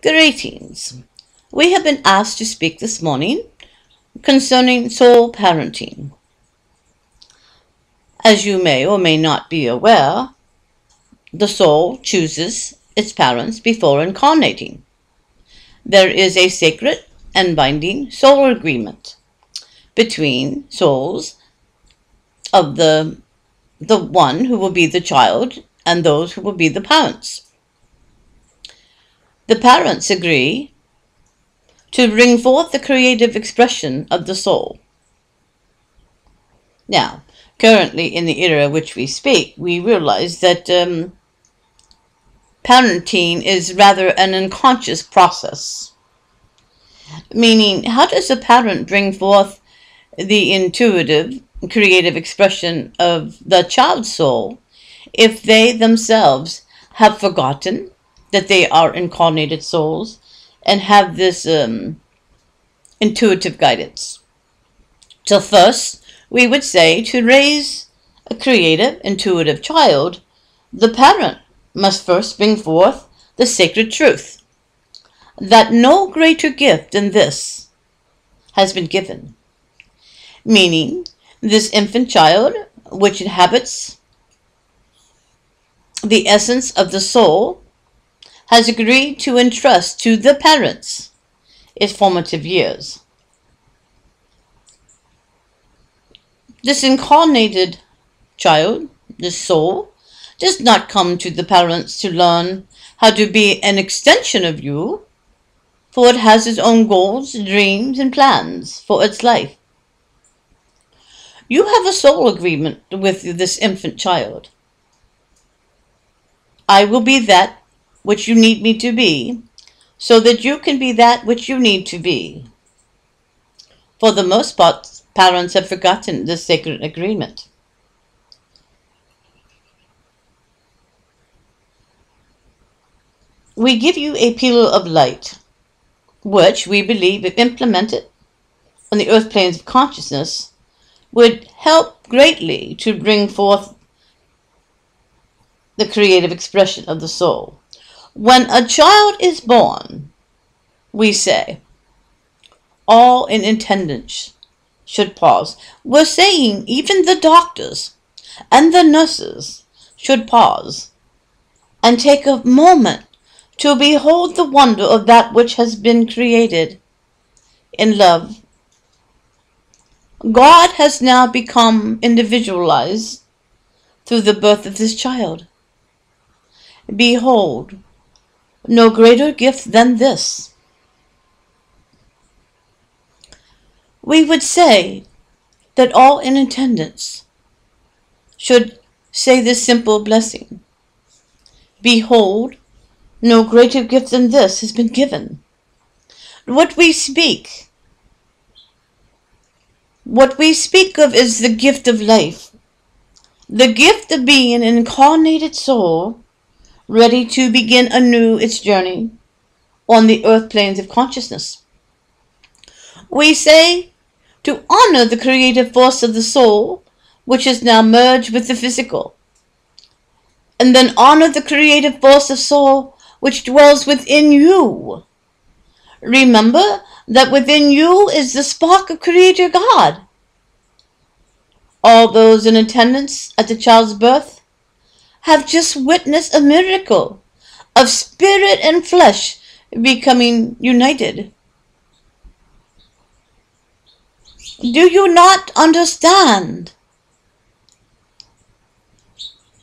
Greetings. We have been asked to speak this morning concerning soul parenting. As you may or may not be aware, the soul chooses its parents before incarnating. There is a sacred and binding soul agreement between souls of the one who will be the child and those who will be the parents. The parents agree to bring forth the creative expression of the soul. Now, currently in the era which we speak, we realize that parenting is rather an unconscious process. Meaning, how does a parent bring forth the intuitive, creative expression of the child's soul if they themselves have forgotten that they are incarnated souls and have this intuitive guidance? So first, we would say to raise a creative, intuitive child, the parent must first bring forth the sacred truth that no greater gift than this has been given. Meaning, this infant child, which inhabits the essence of the soul, has agreed to entrust to the parents its formative years. This incarnated child, this soul, does not come to the parents to learn how to be an extension of you, for it has its own goals, dreams, and plans for its life. You have a soul agreement with this infant child. I will be that which you need me to be, so that you can be that which you need to be. For the most part, parents have forgotten this sacred agreement. We give you a pillar of light, which we believe, if implemented on the earth planes of consciousness, would help greatly to bring forth the creative expression of the soul. When a child is born, we say, all in attendance should pause. We're saying even the doctors and the nurses should pause and take a moment to behold the wonder of that which has been created in love. God has now become individualized through the birth of this child. Behold, no greater gift than this. We would say that all in attendance should say this simple blessing. Behold, no greater gift than this has been given. What we speak of is the gift of life, the gift of being an incarnated soul, ready to begin anew its journey on the earth planes of consciousness. We say to honor the creative force of the soul, which is now merged with the physical, and then honor the creative force of soul which dwells within you. Remember that within you is the spark of Creator God. All those in attendance at the child's birth have just witnessed a miracle of spirit and flesh becoming united. Do you not understand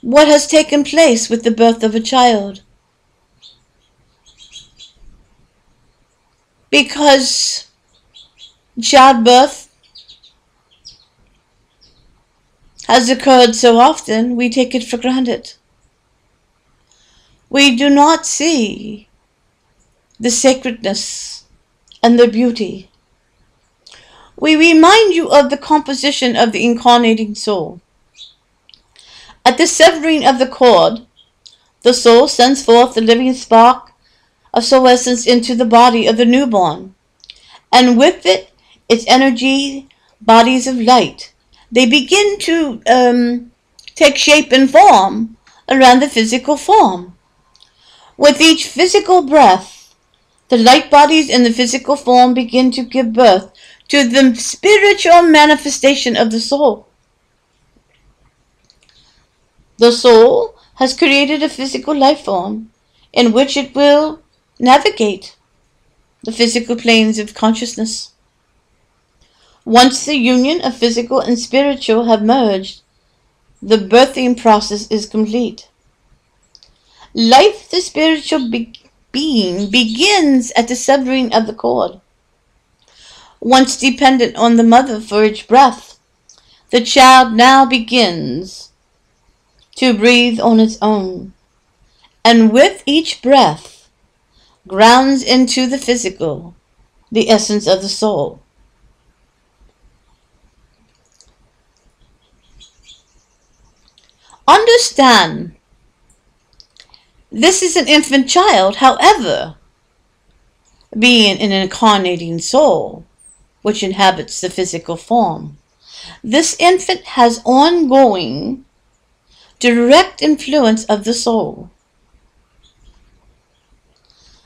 what has taken place with the birth of a child? Because childbirth has occurred so often, we take it for granted. We do not see the sacredness and the beauty. We remind you of the composition of the incarnating soul. At the severing of the cord, the soul sends forth the living spark of soul essence into the body of the newborn, and with it, its energy, bodies of light. They begin to take shape and form around the physical form. With each physical breath, The light bodies in the physical form begin to give birth to the spiritual manifestation of the soul. The soul has created a physical life form in which it will navigate the physical planes of consciousness. Once the union of physical and spiritual have merged, the birthing process is complete. Life, the spiritual being, begins at the severing of the cord. Once dependent on the mother for its breath, the child now begins to breathe on its own, and with each breath grounds into the physical, the essence of the soul. Understand, this is an infant child, however, being an incarnating soul, which inhabits the physical form. This infant has ongoing, direct influence of the soul.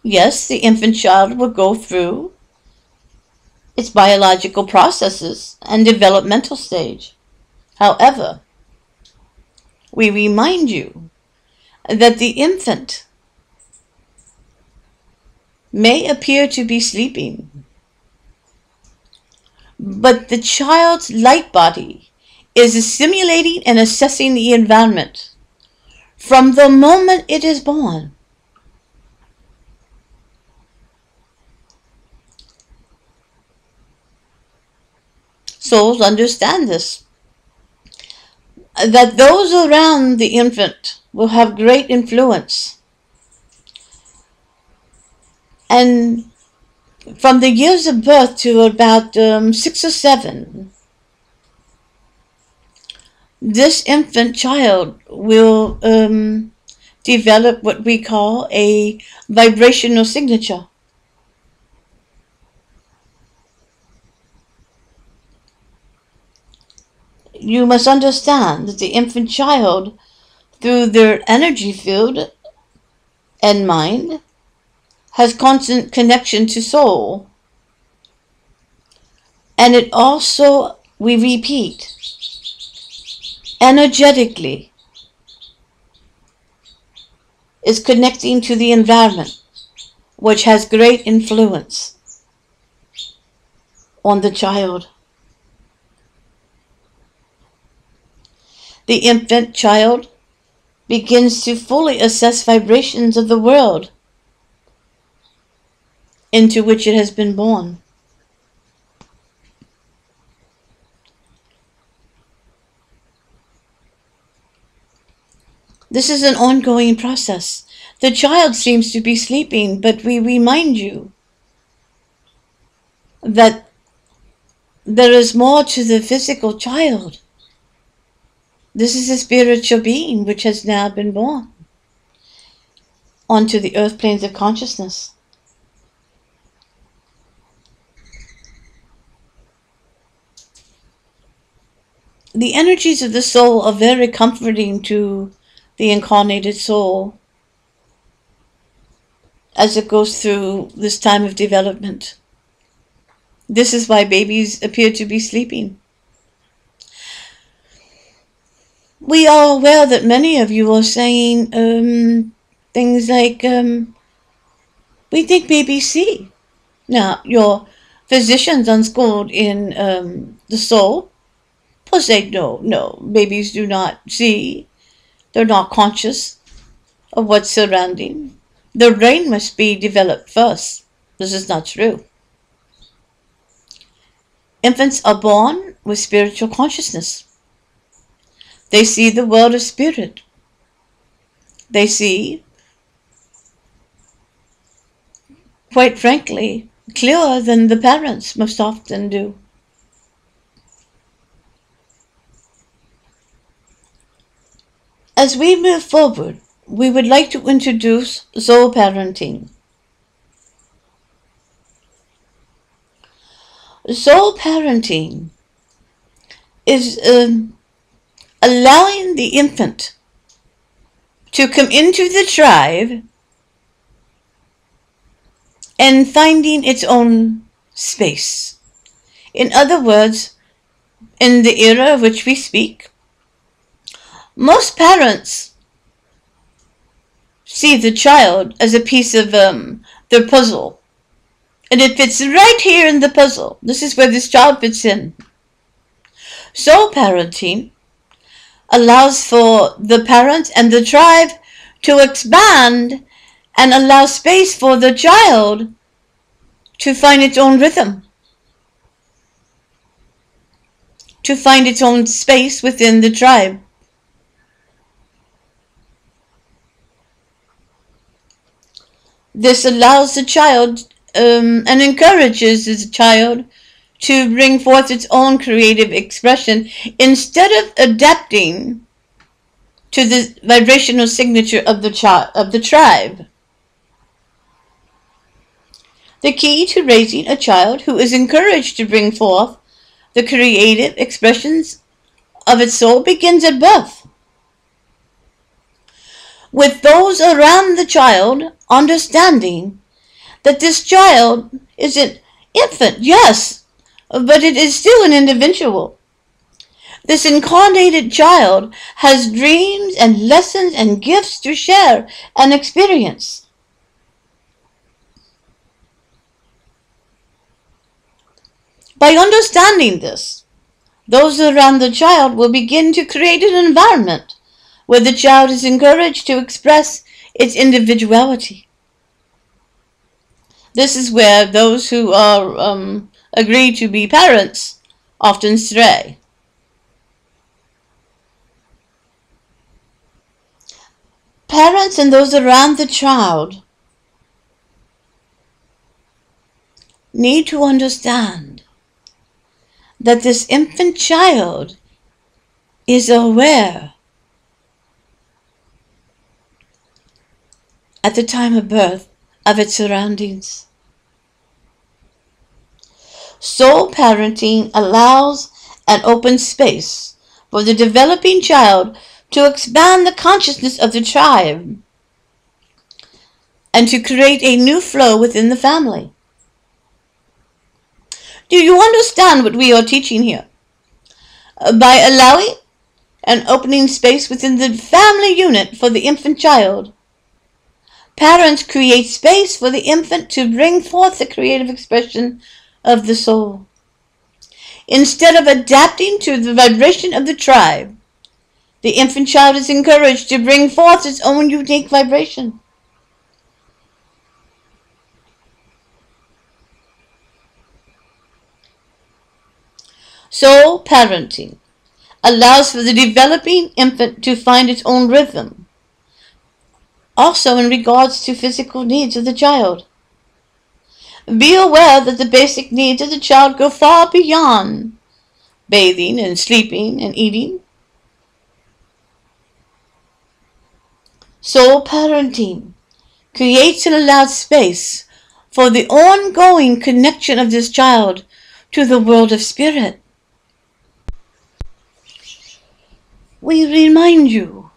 Yes, the infant child will go through its biological processes and developmental stage. However, we remind you that the infant may appear to be sleeping, but the child's light body is assimilating and assessing the environment from the moment it is born. Souls understand this, that those around the infant will have great influence. And from the years of birth to about 6 or 7, this infant child will develop what we call a vibrational signature. You must understand that the infant child, through their energy field and mind, has constant connection to soul. And it also, we repeat, energetically is connecting to the environment, which has great influence on the child. The infant child begins to fully assess vibrations of the world into which it has been born. This is an ongoing process. The child seems to be sleeping, but we remind you that there is more to the physical child. This is a spiritual being which has now been born onto the earth planes of consciousness. The energies of the soul are very comforting to the incarnated soul as it goes through this time of development. This is why babies appear to be sleeping. We are aware that many of you are saying things like, we think babies see. Now, your physicians unschooled in the soul will say, no, babies do not see. They're not conscious of what's surrounding. Their brain must be developed first. This is not true. Infants are born with spiritual consciousness. They see the world of spirit. They see, quite frankly, clearer than the parents most often do. As we move forward, we would like to introduce soul parenting. Soul parenting is allowing the infant to come into the tribe and finding its own space. In other words, in the era of which we speak, most parents see the child as a piece of their puzzle. And it fits right here in the puzzle. This is where this child fits in. Soul parenting allows for the parent and the tribe to expand and allow space for the child to find its own rhythm, to find its own space within the tribe. This allows the child and encourages the child to bring forth its own creative expression instead of adapting to the vibrational signature of the tribe. The key to raising a child who is encouraged to bring forth the creative expressions of its soul begins at birth, with those around the child understanding that this child is an infant, yes, but it is still an individual. This incarnated child has dreams and lessons and gifts to share and experience. By understanding this, those around the child will begin to create an environment where the child is encouraged to express its individuality. This is where those who are agreed to be parents often stray. Parents and those around the child need to understand that this infant child is aware at the time of birth of its surroundings. Soul parenting allows an open space for the developing child to expand the consciousness of the tribe and to create a new flow within the family. Do you understand what we are teaching here? By allowing and opening space within the family unit for the infant child, parents create space for the infant to bring forth the creative expression of the soul. Instead of adapting to the vibration of the tribe, the infant child is encouraged to bring forth its own unique vibration. Soul parenting allows for the developing infant to find its own rhythm, also in regards to physical needs of the child. Be aware that the basic needs of the child go far beyond bathing and sleeping and eating. Soul parenting creates and allows space for the ongoing connection of this child to the world of spirit. We remind you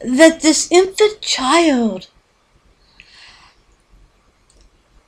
that this infant child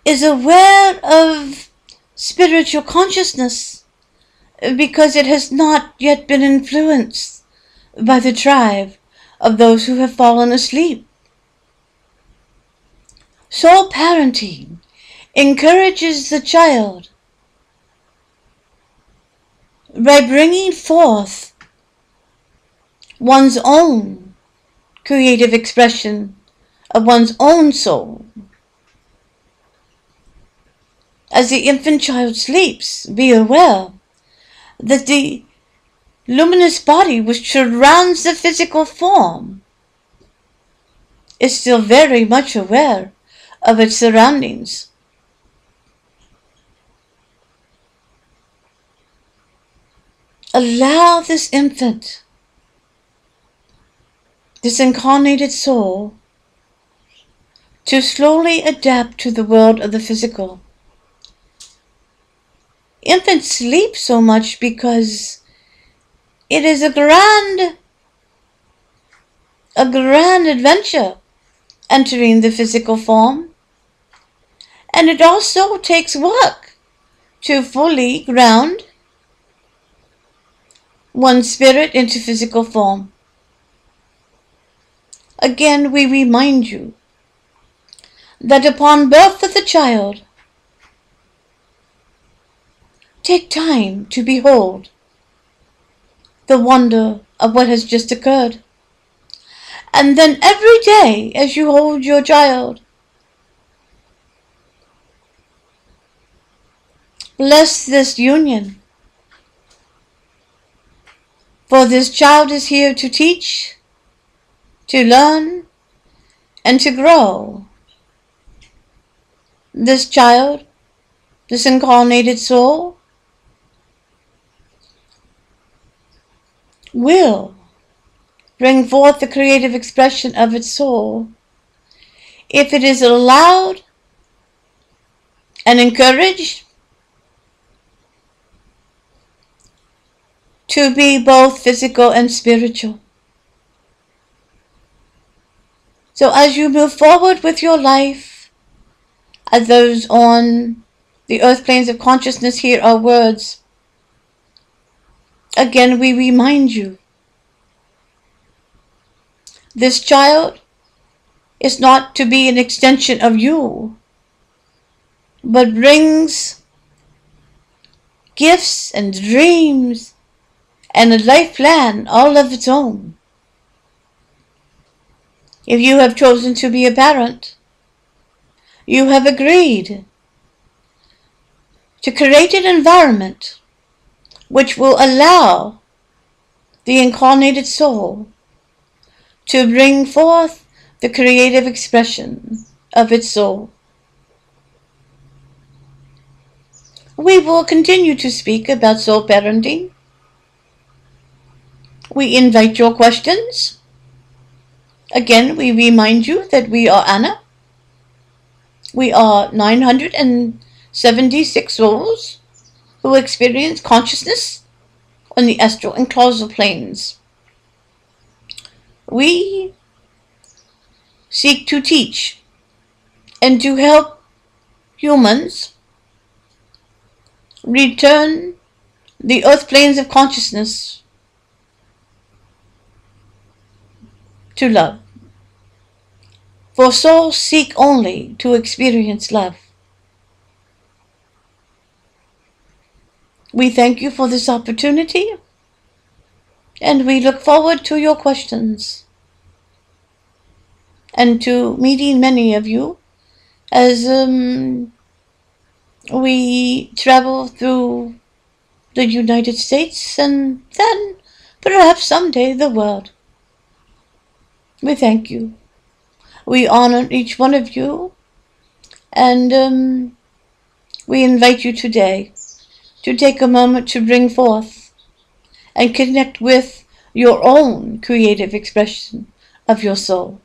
is aware of spiritual consciousness because it has not yet been influenced by the tribe of those who have fallen asleep. Soul parenting encourages the child by bringing forth one's own creative expression of one's own soul. As the infant child sleeps, be aware that the luminous body which surrounds the physical form is still very much aware of its surroundings. Allow this infant, this incarnated soul, to slowly adapt to the world of the physical. Infants sleep so much because it is a grand adventure entering the physical form. And it also takes work to fully ground one's spirit into physical form. Again, we remind you that upon birth of the child, take time to behold the wonder of what has just occurred. And then every day as you hold your child, bless this union. For this child is here to teach, to learn, and to grow. This child, this incarnated soul, will bring forth the creative expression of its soul if it is allowed and encouraged to be both physical and spiritual. So as you move forward with your life, as those on the earth planes of consciousness hear our words, again we remind you, this child is not to be an extension of you, but brings gifts and dreams and a life plan all of its own. If you have chosen to be a parent, you have agreed to create an environment which will allow the incarnated soul to bring forth the creative expression of its soul. We will continue to speak about soul parenting. We invite your questions. Again, we remind you that we are Anna. We are 976 souls who experience consciousness on the astral and causal planes. We seek to teach and to help humans return the earth planes of consciousness to love. For souls seek only to experience love. We thank you for this opportunity, and we look forward to your questions and to meeting many of you as we travel through the United States and then perhaps someday the world. We thank you. We honor each one of you, and we invite you today to take a moment to bring forth and connect with your own creative expression of your soul.